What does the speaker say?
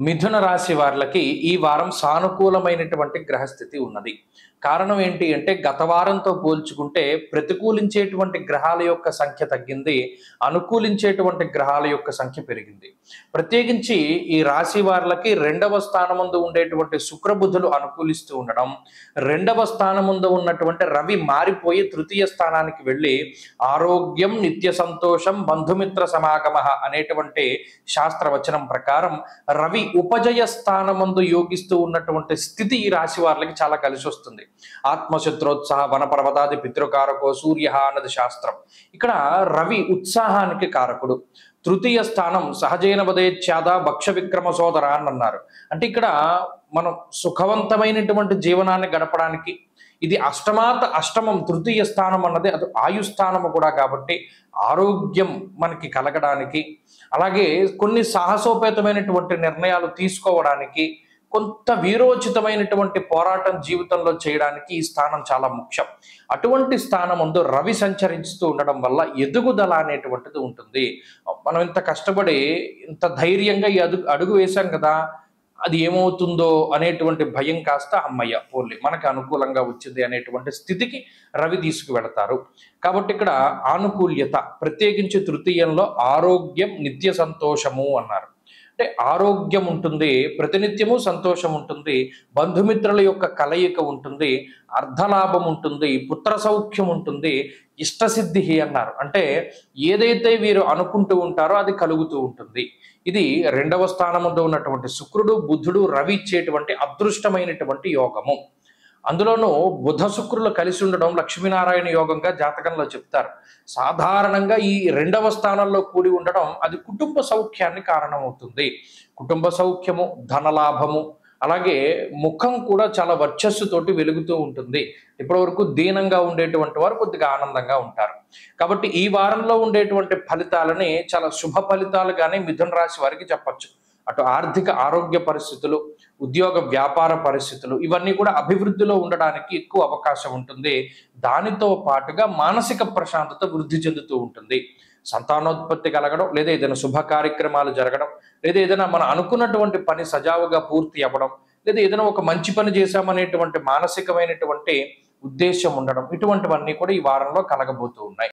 మిథున రాశి వారికి ఈ వారం సానుకూలమైనటువంటి గ్రహస్థితి ఉన్నది. కారణం ఏంటి అంటే గత వారంతో పోల్చుకుంటే ప్రతికూలించేటువంటి గ్రహాల యొక్క సంఖ్య తగ్గింది, అనుకూలించేటువంటి గ్రహాల యొక్క సంఖ్య పెరిగింది. ప్రత్యేకించి ఈ రాశి వారికి రెండవ స్థానమందు ఉండేటువంటి శుక్రబుధులు అనుకూలిస్తూ ఉండడం, రెండవ స్థానమందు ఉన్నటువంటి రవి మారిపోయి తృతీయ స్థానానికి వెళ్ళి ఆరోగ్యం, నిత్య సంతోషం, బంధుమిత్ర సమాగమ అనేటువంటి శాస్త్రవచనం ప్రకారం రవి ఉపజయ స్థానమందు యోగిస్తూ ఉన్నటువంటి స్థితి ఈ రాశి వారికి చాలా కలిసి వస్తుంది. ఆత్మశత్రోత్సాహ వనపర్వతాది పితృకారకో సూర్య అన్నది శాస్త్రం. ఇక్కడ రవి ఉత్సాహానికి కారకుడు. తృతీయ స్థానం సహజైన వదేచ్ఛాద భక్ష విక్రమ సోదర అని అన్నారు. అంటే ఇక్కడ మనం సుఖవంతమైనటువంటి జీవనాన్ని గడపడానికి ఇది అష్టమం తృతీయ స్థానం అన్నది అది ఆయుస్థానము కూడా కాబట్టి ఆరోగ్యం మనకి కలగడానికి, అలాగే కొన్ని సాహసోపేతమైనటువంటి నిర్ణయాలు తీసుకోవడానికి, కొంత వీరోచితమైనటువంటి పోరాటం జీవితంలో చేయడానికి ఈ స్థానం చాలా ముఖ్యం. అటువంటి స్థానం ముందు రవి సంచరిస్తూ ఉండడం వల్ల ఎదుగుదల అనేటువంటిది ఉంటుంది. మనం ఇంత కష్టపడి ఇంత ధైర్యంగా ఈ అడుగు వేశాం కదా, అది ఏమవుతుందో అనేటువంటి భయం కాస్త అమ్మయ్య పోలే మనకు అనుకూలంగా వచ్చింది అనేటువంటి స్థితికి రవి తీసుకువెళతారు. కాబట్టి ఇక్కడ ఆనుకూల్యత, ప్రత్యేకించి తృతీయంలో ఆరోగ్యం, నిత్య సంతోషము అన్నారు. అంటే ఆరోగ్యం ఉంటుంది, ప్రతినిత్యము సంతోషం ఉంటుంది, బంధుమిత్రుల యొక్క కలయిక ఉంటుంది, అర్ధలాభం ఉంటుంది, పుత్ర సౌఖ్యం ఉంటుంది, ఇష్టసిద్ధి అన్నారు. అంటే ఏదైతే వీరు అనుకుంటూ ఉంటారో అది కలుగుతూ ఉంటుంది. ఇది రెండవ స్థానంలో ఉన్నటువంటి శుక్రుడు, బుధుడు, రవి ఇచ్చేటువంటి అదృష్టమైనటువంటి యోగము. అందులోనూ బుధ శుక్రులు కలిసి ఉండడం లక్ష్మీనారాయణ యోగంగా జాతకంలో చెప్తారు. సాధారణంగా ఈ రెండవ స్థానంలో కూడి ఉండడం అది కుటుంబ సౌఖ్యాన్ని కారణమవుతుంది. కుటుంబ సౌఖ్యము, ధనలాభము, అలాగే ముఖం కూడా చాలా వర్చస్సుతోటి వెలుగుతూ ఉంటుంది. ఇప్పటివరకు దీనంగా ఉండేటువంటి వారు కొద్దిగా ఆనందంగా ఉంటారు. కాబట్టి ఈ వారంలో ఉండేటువంటి ఫలితాలని చాలా శుభ ఫలితాలుగానే మిథున రాశి వారికి చెప్పచ్చు. అటు ఆర్థిక ఆరోగ్య పరిస్థితులు, ఉద్యోగ వ్యాపార పరిస్థితులు ఇవన్నీ కూడా అభివృద్ధిలో ఉండడానికి ఎక్కువ అవకాశం ఉంటుంది. దానితో పాటుగా మానసిక ప్రశాంతత వృద్ధి చెందుతూ ఉంటుంది. సంతానోత్పత్తి కలగడం, లేదా ఏదైనా శుభ కార్యక్రమాలు జరగడం, లేదా ఏదైనా మనం అనుకున్నటువంటి పని సజావుగా పూర్తి అవ్వడం, లేదా ఏదైనా ఒక మంచి పని చేశామనేటువంటి మానసికమైనటువంటి ఉద్దేశం ఉండడం, ఇటువంటివన్నీ కూడా ఈ వారంలో కలగబోతూ ఉన్నాయి.